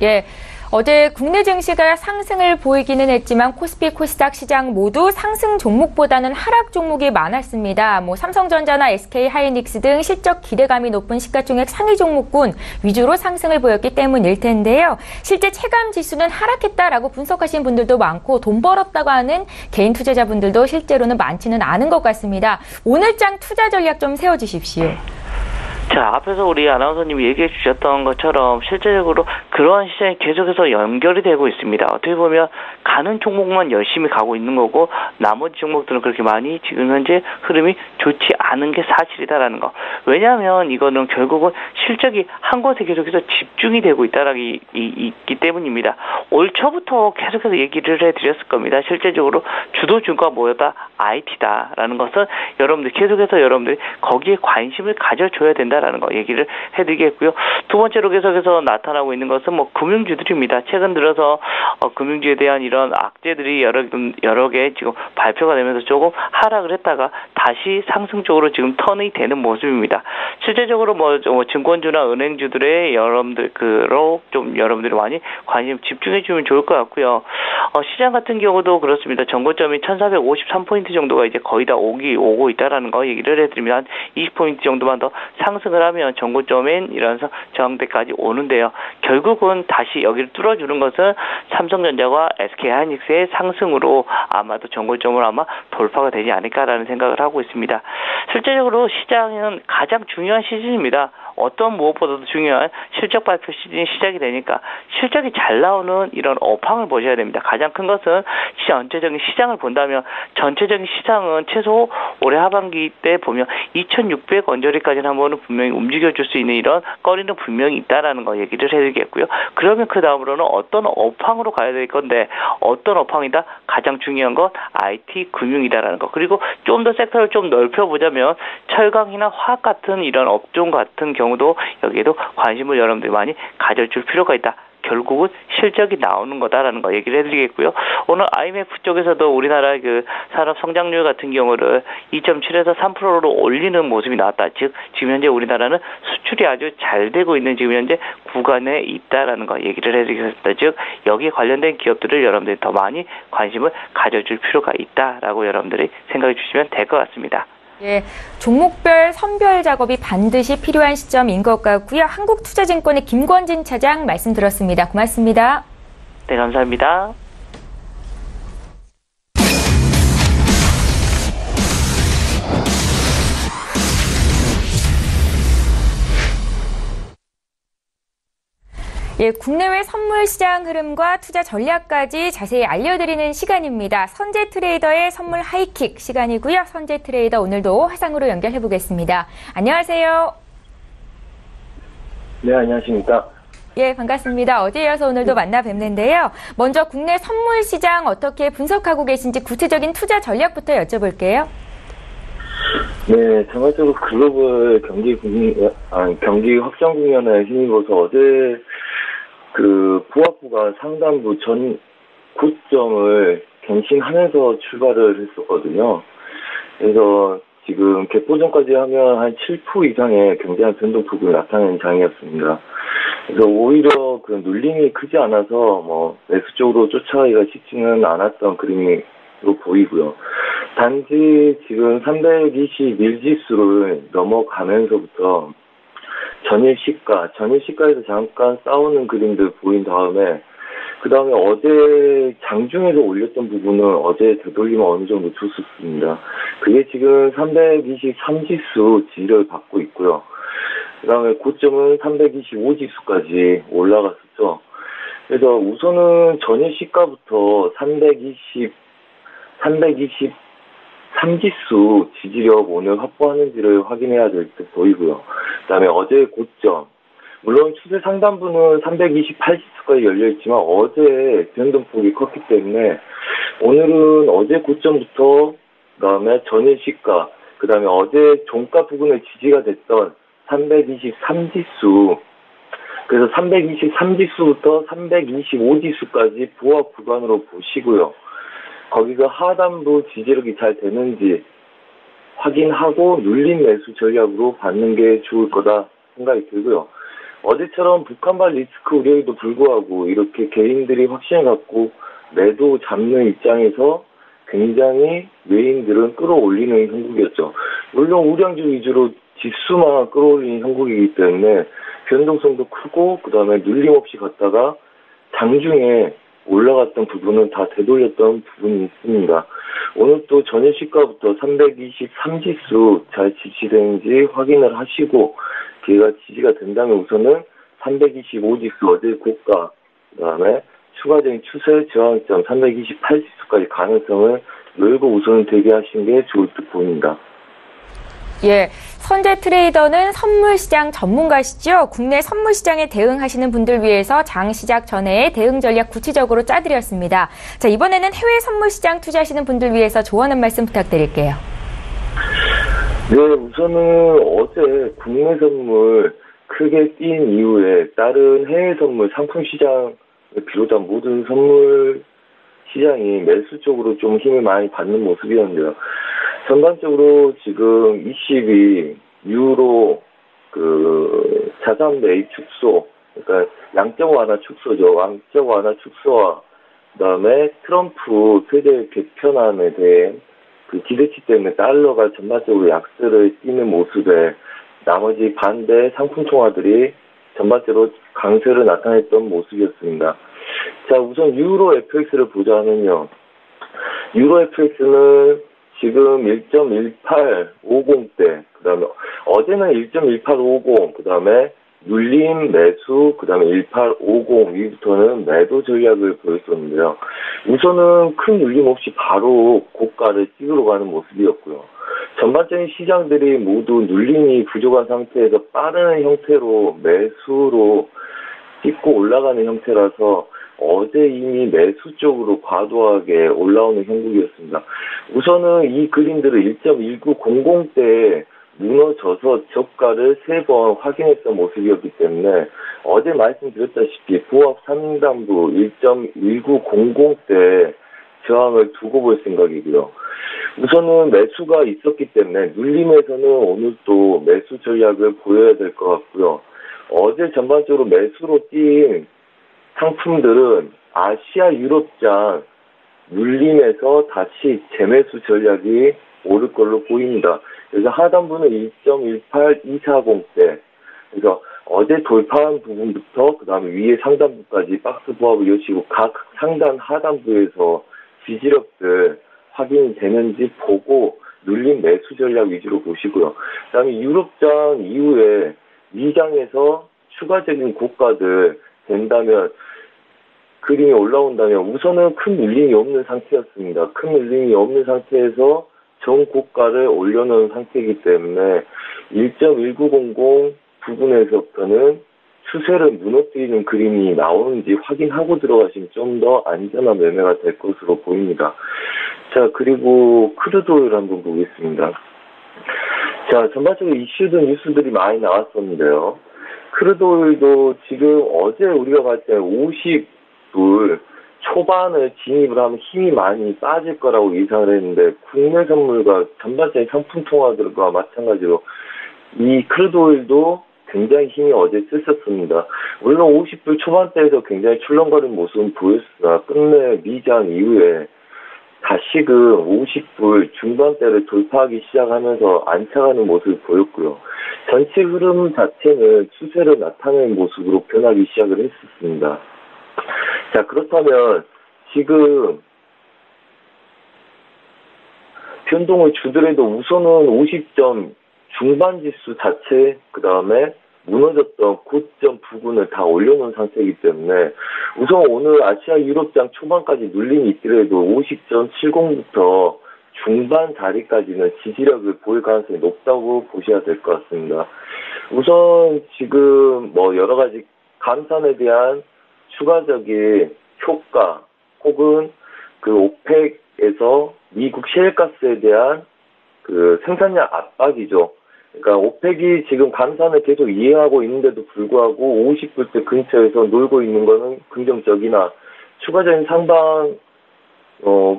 예. 어제 국내 증시가 상승을 보이기는 했지만 코스피, 코스닥 시장 모두 상승 종목보다는 하락 종목이 많았습니다. 삼성전자나 SK하이닉스 등 실적 기대감이 높은 시가총액 상위 종목군 위주로 상승을 보였기 때문일 텐데요. 실제 체감 지수는 하락했다라고 분석하신 분들도 많고 돈 벌었다고 하는 개인 투자자분들도 실제로는 많지는 않은 것 같습니다. 오늘장 투자 전략 좀 세워주십시오. 자, 앞에서 우리 아나운서님이 얘기해 주셨던 것처럼 실제적으로 그러한 시장이 계속해서 연결이 되고 있습니다. 어떻게 보면 가는 종목만 열심히 가고 있는 거고 나머지 종목들은 그렇게 많이 지금 현재 흐름이 좋지 않은 게 사실이다라는 거. 왜냐하면 이거는 결국은 실적이 한 곳에 계속해서 집중이 되고 있기 때문입니다. 올 초부터 계속해서 얘기를 해드렸을 겁니다. 실제적으로 주도주가 뭐였다? IT다라는 것은 여러분들 계속해서 여러분들이 거기에 관심을 가져줘야 된다라는 거 얘기를 해드리겠고요. 두 번째로 계속해서 나타나고 있는 것은 금융주들입니다. 최근 들어서 금융주에 대한 이런 악재들이 여러 개 지금 발표가 되면서 조금 하락을 했다가 다시 상승 쪽으로 지금 턴이 되는 모습입니다. 실제적으로 증권주나 은행주들의 여러분들로 좀 여러분들이 많이 관심 집중해 주면 좋을 것 같고요. 시장 같은 경우도 그렇습니다. 정고점이 1453포인트 정도가 이제 거의 다 오고 있다라는 거 얘기를 해드립니다. 한 20포인트 정도만 더 상승을 하면 정고점인 이런 저항대까지 오는데요. 결국은 다시 여기를 뚫어주는 것은 삼성전자와 SK하이닉스의 상승으로 아마도 정고점을 아마 돌파가 되지 않을까라는 생각을 하고 있습니다. 실제적으로 시장은 가장 중요한 시즌입니다. 어떤 무엇보다도 중요한 실적 발표 시즌이 시작이 되니까 실적이 잘 나오는 이런 업황을 보셔야 됩니다. 가장 큰 것은 전체적인 시장을 본다면 전체적인 시장은 최소 올해 하반기 때 보면 2600 언저리까지는 한번은 분명히 움직여줄 수 있는 이런 거리는 분명히 있다라는 거 얘기를 해드리겠고요. 그러면 그 다음으로는 어떤 업황으로 가야 될 건데 어떤 업황이다? 가장 중요한 건 IT, 금융이다라는 거. 그리고 좀 더 섹터를 좀 넓혀보자면 철강이나 화학 같은 이런 업종 같은 경우도 여기에도 관심을 여러분들이 많이 가져줄 필요가 있다. 결국은 실적이 나오는 거다라는 거 얘기를 해드리겠고요. 오늘 IMF 쪽에서도 우리나라 그 산업 성장률 같은 경우를 2.7에서 3%로 올리는 모습이 나왔다. 즉 지금 현재 우리나라는 수출이 아주 잘 되고 있는 지금 현재 구간에 있다라는 거 얘기를 해드리겠습니다. 즉 여기에 관련된 기업들을 여러분들이 더 많이 관심을 가져줄 필요가 있다라고 여러분들이 생각해 주시면 될 것 같습니다. 예, 종목별 선별 작업이 반드시 필요한 시점인 것 같고요. 한국투자증권의 김권진 차장 말씀 들었습니다. 고맙습니다. 네, 감사합니다. 예, 국내외 선물 시장 흐름과 투자 전략까지 자세히 알려드리는 시간입니다. 선재 트레이더의 선물 하이킥 시간이고요. 선재 트레이더 오늘도 화상으로 연결해 보겠습니다. 안녕하세요. 네, 안녕하십니까. 예, 반갑습니다. 어제 이어서 오늘도 만나 뵙는데요. 먼저 국내 선물 시장 어떻게 분석하고 계신지 구체적인 투자 전략부터 여쭤볼게요. 네, 전반적으로 글로벌 경기 확장 국면에 힘입어서 어제 부합부가 상단부 전 고점을 갱신하면서 출발을 했었거든요. 그래서 지금 개포전까지 하면 한 7% 이상의 굉장한 변동폭을 나타낸 장이었습니다. 그래서 오히려 그 눌림이 크지 않아서 매수 쪽으로 쫓아가기가 쉽지는 않았던 그림으로 보이고요. 단지 지금 320일 지수를 넘어가면서부터 전일 시가에서 잠깐 싸우는 그림들 보인 다음에 그 다음에 어제 장중에서 올렸던 부분은 어제 되돌림을 어느 정도 줬었습니다. 그게 지금 323지수 지지를 받고 있고요. 그 다음에 고점은 325지수까지 올라갔었죠. 그래서 우선은 전일 시가부터 323지수 지지력 오늘 확보하는지를 확인해야 될 때 보이고요. 그 다음에 어제 고점, 물론 추세 상단부는 328지수까지 열려있지만 어제 변동폭이 컸기 때문에 오늘은 어제 고점부터 그 다음에 전일 시가, 그 다음에 어제 종가 부근에 지지가 됐던 323지수, 그래서 323지수부터 325지수까지 부합 구간으로 보시고요. 거기가 하단부 지지력이 잘 되는지 확인하고 눌림 매수 전략으로 받는 게 좋을 거다 생각이 들고요. 어제처럼 북한발 리스크 우려에도 불구하고 이렇게 개인들이 확신을 갖고 매도 잡는 입장에서 굉장히 외인들은 끌어올리는 형국이었죠. 물론 우량주 위주로 지수만 끌어올리는 형국이기 때문에 변동성도 크고 그 다음에 눌림 없이 갔다가 장중에 올라갔던 부분은 다 되돌렸던 부분이 있습니다. 오늘 또 전일 시가부터 323지수 잘 지지되는지 확인을 하시고 기회가 지지가 된다면 우선은 325지수 어제 고가, 그 다음에 추가적인 추세 저항점 328지수까지 가능성을 열고 우선 대비하시는 게 좋을 듯 보입니다. 예, 선재 트레이더는 선물시장 전문가시죠? 국내 선물시장에 대응하시는 분들 위해서 장 시작 전에 대응 전략 구체적으로 짜드렸습니다. 자, 이번에는 해외 선물시장 투자하시는 분들 위해서 조언 말씀 부탁드릴게요. 네, 우선은 어제 국내 선물 크게 뛴 이후에 다른 해외 선물 상품시장을 비롯한 모든 선물 시장이 매수 쪽으로 좀 힘을 많이 받는 모습이었는데요. 전반적으로 지금 22 유로 자산 매입 축소, 그러니까 양적 완화 축소죠. 양적 완화 축소와 그다음에 트럼프 세제 개편안에 대해 그 기대치 때문에 달러가 전반적으로 약세를 띠는 모습에 나머지 반대 상품 통화들이 전반적으로 강세를 나타냈던 모습이었습니다. 자, 우선 유로 FX를 보자면요. 유로 FX는 지금 1.1850대, 그 다음에 어제는 1.1850, 그 다음에 눌림 매수, 그 다음에 1850 위부터는 매도 전략을 보였었는데요. 우선은 큰 눌림 없이 바로 고가를 찍으러 가는 모습이었고요. 전반적인 시장들이 모두 눌림이 부족한 상태에서 빠른 형태로 매수로 찍고 올라가는 형태라서 어제 이미 매수 쪽으로 과도하게 올라오는 형국이었습니다. 우선은 이 그림들을 1.1900대에 무너져서 저가를 3번 확인했던 모습이었기 때문에 어제 말씀드렸다시피 부합 상단부 1.1900대 저항을 두고 볼 생각이고요. 우선은 매수가 있었기 때문에 눌림에서는 오늘 또 매수 전략을 보여야 될 것 같고요. 어제 전반적으로 매수로 뛴 상품들은 아시아 유럽장 눌림에서 다시 재매수 전략이 오를 걸로 보입니다. 그래서 하단부는 1.18240대. 그래서 어제 돌파한 부분부터 그 다음에 위에 상단부까지 박스 부합을 이어지고 각 상단 하단부에서 지지력들 확인이 되는지 보고 눌림 매수 전략 위주로 보시고요. 그 다음에 유럽장 이후에 미장에서 추가적인 고가들 된다면 그림이 올라온다면 우선은 큰 눌림이 없는 상태였습니다. 큰 눌림이 없는 상태에서 정고가를 올려놓은 상태이기 때문에 1.1900 부분에서부터는 추세를 무너뜨리는 그림이 나오는지 확인하고 들어가시면 좀 더 안전한 매매가 될 것으로 보입니다. 자, 그리고 크루드 오일 한번 보겠습니다. 자, 전반적으로 이슈든 뉴스들이 많이 나왔었는데요. 크루드 오일도 지금 어제 우리가 봤을 때 50불 초반을 진입을 하면 힘이 많이 빠질 거라고 예상을 했는데 국내 선물과 전반적인 상품 통화들과 마찬가지로 이 크루드 오일도 굉장히 힘이 어제 셌었습니다. 물론 50불 초반대에서 굉장히 출렁거리는 모습은 보였으나 끝내 미장 이후에 다시금 50불 중반대를 돌파하기 시작하면서 안착하는 모습을 보였고요. 전체 흐름 자체는 추세를 나타내는 모습으로 변하기 시작을 했었습니다. 자, 그렇다면 지금 변동을 주더라도 우선은 50점 중반 지수 자체 그 다음에 무너졌던 고점 부분을 다 올려놓은 상태이기 때문에 우선 오늘 아시아 유럽장 초반까지 눌림이 있더라도 50.70부터 중반 자리까지는 지지력을 보일 가능성이 높다고 보셔야 될 것 같습니다. 우선 지금 뭐 여러 가지 감산에 대한 추가적인 효과 혹은 그 오펙에서 미국 셰일가스에 대한 그 생산량 압박이죠. 그러니까 오펙이 지금 감산을 계속 이행하고 있는데도 불구하고 50불대 근처에서 놀고 있는 거는 긍정적이나 추가적인 상방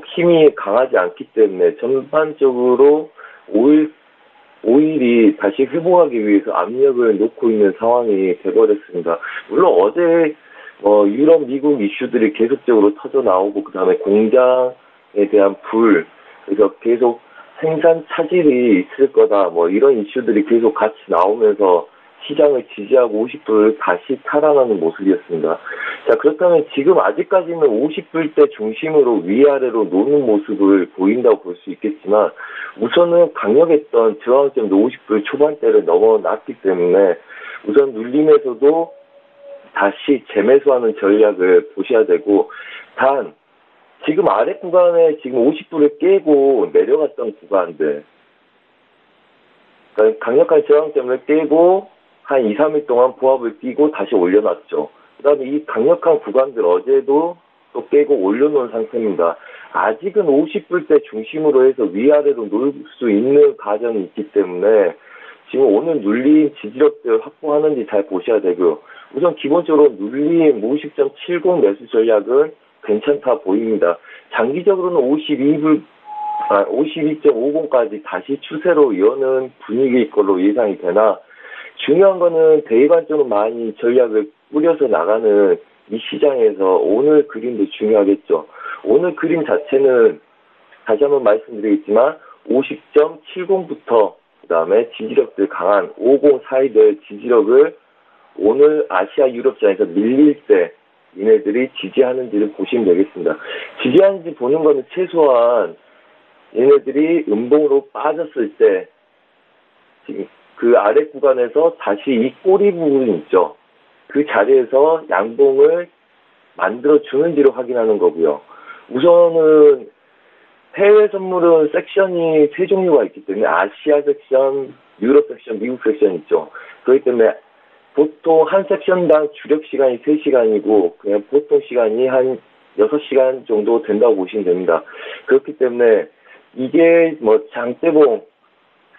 힘이 강하지 않기 때문에 전반적으로 오일이 다시 회복하기 위해서 압력을 놓고 있는 상황이 돼버렸습니다. 물론 어제 유럽, 미국 이슈들이 계속적으로 터져 나오고 그 다음에 공장에 대한 그래서 계속 생산 차질이 있을 거다, 이런 이슈들이 계속 같이 나오면서 시장을 지지하고 50불을 다시 탈환하는 모습이었습니다. 자, 그렇다면 지금 아직까지는 50불대 중심으로 위아래로 노는 모습을 보인다고 볼 수 있겠지만 우선은 강력했던 저항점도 50불 초반대를 넘어났기 때문에 우선 눌림에서도 다시 재매수하는 전략을 보셔야 되고 단 지금 아래 구간에 지금 50불을 깨고 내려갔던 구간들 그러니까 강력한 저항점을 깨고 한 2, 3일 동안 부합을 띄고 다시 올려놨죠. 그 다음에 이 강력한 구간들 어제도 또 깨고 올려놓은 상태입니다. 아직은 50불대 중심으로 해서 위아래로 놀 수 있는 과정이 있기 때문에 지금 오늘 눌림 지지력들 확보하는지 잘 보셔야 되고요. 우선 기본적으로 눌림 50.70 매수 전략은 괜찮다 보입니다. 장기적으로는 52.50까지 다시 추세로 여는 분위기일 걸로 예상이 되나 중요한 거는 대의반적으로 많이 전략을 뿌려서 나가는 이 시장에서 오늘 그림도 중요하겠죠. 오늘 그림 자체는 다시 한번 말씀드리겠지만 50.70부터 그 다음에 지지력들 강한 50 사이드의 지지력을 오늘 아시아 유럽장에서 밀릴 때 얘네들이 지지하는지를 보시면 되겠습니다. 지지하는지 보는 거는 최소한 얘네들이 음봉으로 빠졌을 때 지금 그 아래 구간에서 다시 이 꼬리 부분 있죠. 그 자리에서 양봉을 만들어주는지를 확인하는 거고요. 우선은 해외 선물은 섹션이 세 종류가 있기 때문에 아시아 섹션, 유럽 섹션, 미국 섹션 있죠. 그렇기 때문에 보통 한 섹션당 주력 시간이 3시간이고 그냥 보통 시간이 한 6시간 정도 된다고 보시면 됩니다. 그렇기 때문에 이게 뭐 장대봉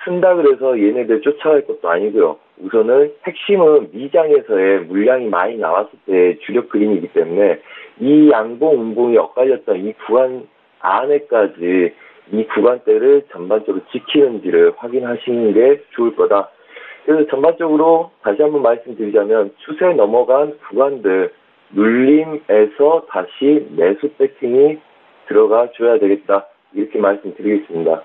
쓴다 그래서 얘네들 쫓아갈 것도 아니고요. 우선은 핵심은 미장에서의 물량이 많이 나왔을 때 주력 그림이기 때문에 이 양봉, 음봉이 엇갈렸던 이 구간 안에까지 이 구간대를 전반적으로 지키는지를 확인하시는 게 좋을 거다. 그래서 전반적으로 다시 한번 말씀드리자면 추세 넘어간 구간들 눌림에서 다시 매수 배팅이 들어가 줘야 되겠다. 이렇게 말씀드리겠습니다.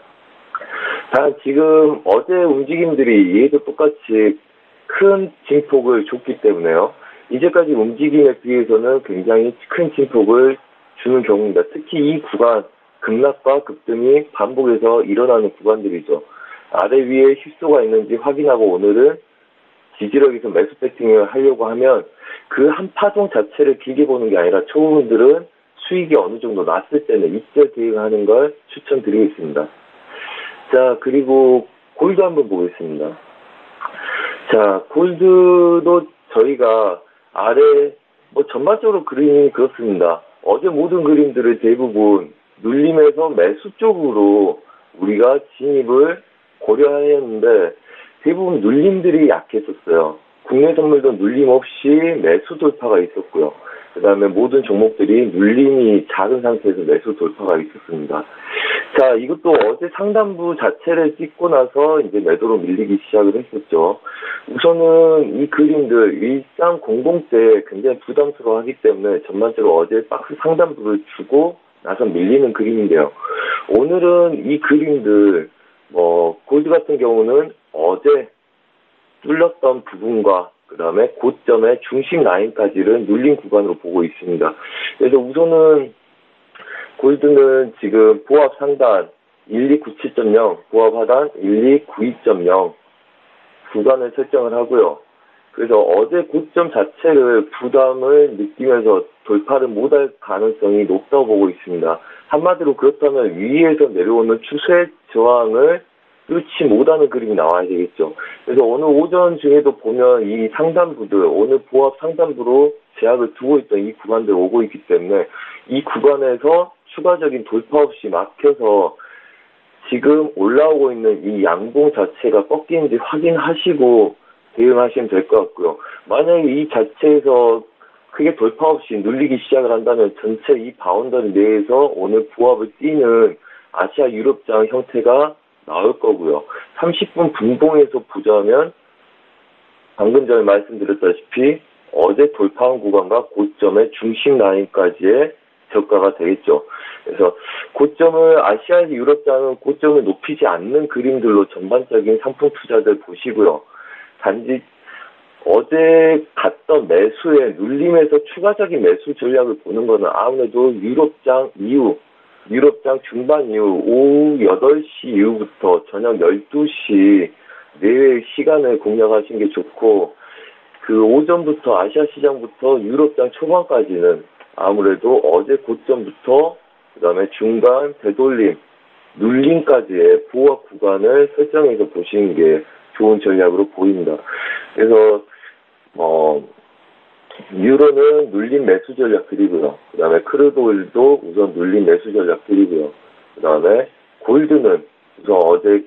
단 지금 어제 움직임들이 얘도 똑같이 큰 진폭을 줬기 때문에요. 이제까지 움직임에 비해서는 굉장히 큰 진폭을 주는 경우입니다. 특히 이 구간 급락과 급등이 반복해서 일어나는 구간들이죠. 아래 위에 힙소가 있는지 확인하고 오늘은 지지력에서 매수 배팅을 하려고 하면 그 한 파동 자체를 길게 보는 게 아니라 초보분들은 수익이 어느 정도 났을 때는 이때 대응하는 걸 추천드리겠습니다. 자, 그리고 골드 한번 보겠습니다. 자, 골드도 저희가 아래 뭐 전반적으로 그림이 그렇습니다. 어제 모든 그림들을 대부분 눌림에서 매수 쪽으로 우리가 진입을 고려하였는데 대부분 눌림들이 약했었어요. 국내 선물도 눌림 없이 매수 돌파가 있었고요. 그 다음에 모든 종목들이 눌림이 작은 상태에서 매수 돌파가 있었습니다. 자, 이것도 어제 상단부 자체를 찍고 나서 이제 매도로 밀리기 시작을 했었죠. 우선은 이 그림들 1300대 굉장히 부담스러워하기 때문에 전반적으로 어제 박스 상단부를 주고 나서 밀리는 그림인데요. 오늘은 이 그림들 골드 같은 경우는 어제 뚫렸던 부분과 그 다음에 고점의 중심 라인까지를 눌린 구간으로 보고 있습니다. 그래서 우선은 골드는 지금 보합 상단 1297.0, 보합 하단 1292.0 구간을 설정을 하고요. 그래서 어제 고점 자체를 부담을 느끼면서 돌파를 못할 가능성이 높다고 보고 있습니다. 한마디로 그렇다면 위에서 내려오는 추세 저항을 뚫지 못하는 그림이 나와야 되겠죠. 그래서 오늘 오전 중에도 보면 이 상단부들, 오늘 보합 상단부로 제약을 두고 있던 이 구간들 오고 있기 때문에 이 구간에서 추가적인 돌파 없이 막혀서 지금 올라오고 있는 이 양봉 자체가 꺾이는지 확인하시고 대응하시면 될 것 같고요. 만약에 이 자체에서 크게 돌파 없이 눌리기 시작을 한다면 전체 이 바운더리 내에서 오늘 보합을 띄는 아시아 유럽장 형태가 나올 거고요. 30분 분봉에서 보자면 방금 전에 말씀드렸다시피 어제 돌파한 구간과 고점의 중심 라인까지의 저가가 되겠죠. 그래서 고점을 아시아에서 유럽장은 고점을 높이지 않는 그림들로 전반적인 상품 투자들 보시고요. 단지 어제 갔던 매수에 눌림에서 추가적인 매수 전략을 보는 것은 아무래도 유럽장 이후, 유럽장 중반 이후 오후 8시 이후부터 저녁 12시 내외의 시간을 공략하시는 게 좋고 그 오전부터 아시아 시장부터 유럽장 초반까지는 아무래도 어제 고점부터 그 다음에 중간 되돌림, 눌림까지의 보합 구간을 설정해서 보시는 게 좋은 전략으로 보입니다. 그래서 유로는 눌림 매수 전략 드리고요. 그 다음에 크루드 오일도 우선 눌림 매수 전략 드리고요. 그 다음에 골드는 우선 어제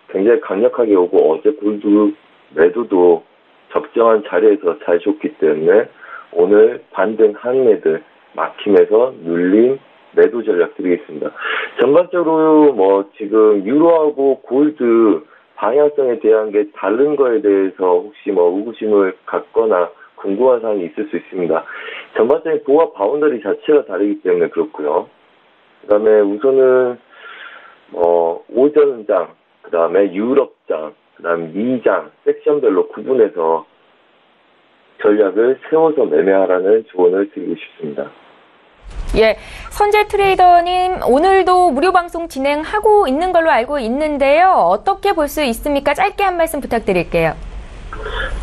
굉장히 강력하게 오고 어제 골드 매도도 적정한 자리에서 잘 줬기 때문에 오늘 반등 항매들 막힘에서 눌림 매도 전략 드리겠습니다. 전반적으로 지금 유로하고 골드 방향성에 대한 게 다른 거에 대해서 혹시 의구심을 갖거나 궁금한 사항이 있을 수 있습니다. 전반적인 보합 바운더리 자체가 다르기 때문에 그렇고요. 그 다음에 우선은 오전장, 그 다음에 유럽장, 그 다음에 미장, 섹션별로 구분해서 전략을 세워서 매매하라는 조언을 드리고 싶습니다. 예, 선재 트레이더님 오늘도 무료 방송 진행하고 있는 걸로 알고 있는데요. 어떻게 볼 수 있습니까? 짧게 한 말씀 부탁드릴게요.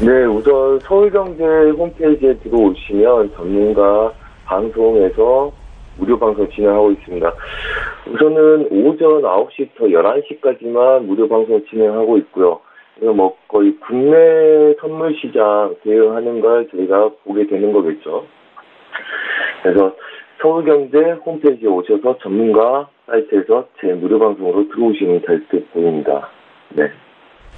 네, 우선 서울경제 홈페이지에 들어오시면 전문가 방송에서 무료 방송 진행하고 있습니다. 우선은 오전 9시부터 11시까지만 무료 방송 진행하고 있고요. 뭐 거의 국내 선물 시장 대응하는 걸 저희가 보게 되는 거겠죠. 그래서 서울경제 홈페이지에 오셔서 전문가 사이트에서 제 무료 방송으로 들어오시면 될 듯 보입니다. 네.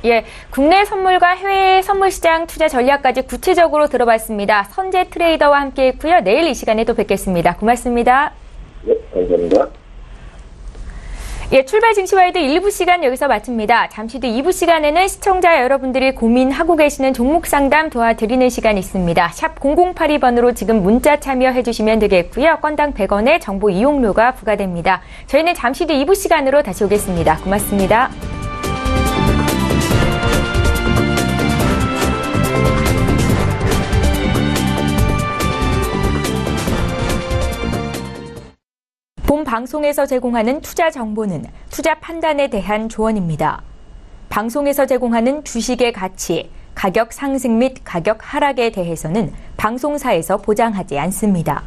예, 국내 선물과 해외 선물 시장 투자 전략까지 구체적으로 들어봤습니다. 선재 트레이더와 함께했고요. 내일 이 시간에 또 뵙겠습니다. 고맙습니다. 네, 감사합니다. 예, 출발 증시와이드 1부 시간 여기서 마칩니다. 잠시 뒤 2부 시간에는 시청자 여러분들이 고민하고 계시는 종목 상담 도와드리는 시간이 있습니다. 샵 0082번으로 지금 문자 참여해 주시면 되겠고요. 건당 100원의 정보 이용료가 부과됩니다. 저희는 잠시 뒤 2부 시간으로 다시 오겠습니다. 고맙습니다. 본 방송에서 제공하는 투자 정보는 투자 판단에 대한 조언입니다. 방송에서 제공하는 주식의 가치, 가격 상승 및 가격 하락에 대해서는 방송사에서 보장하지 않습니다.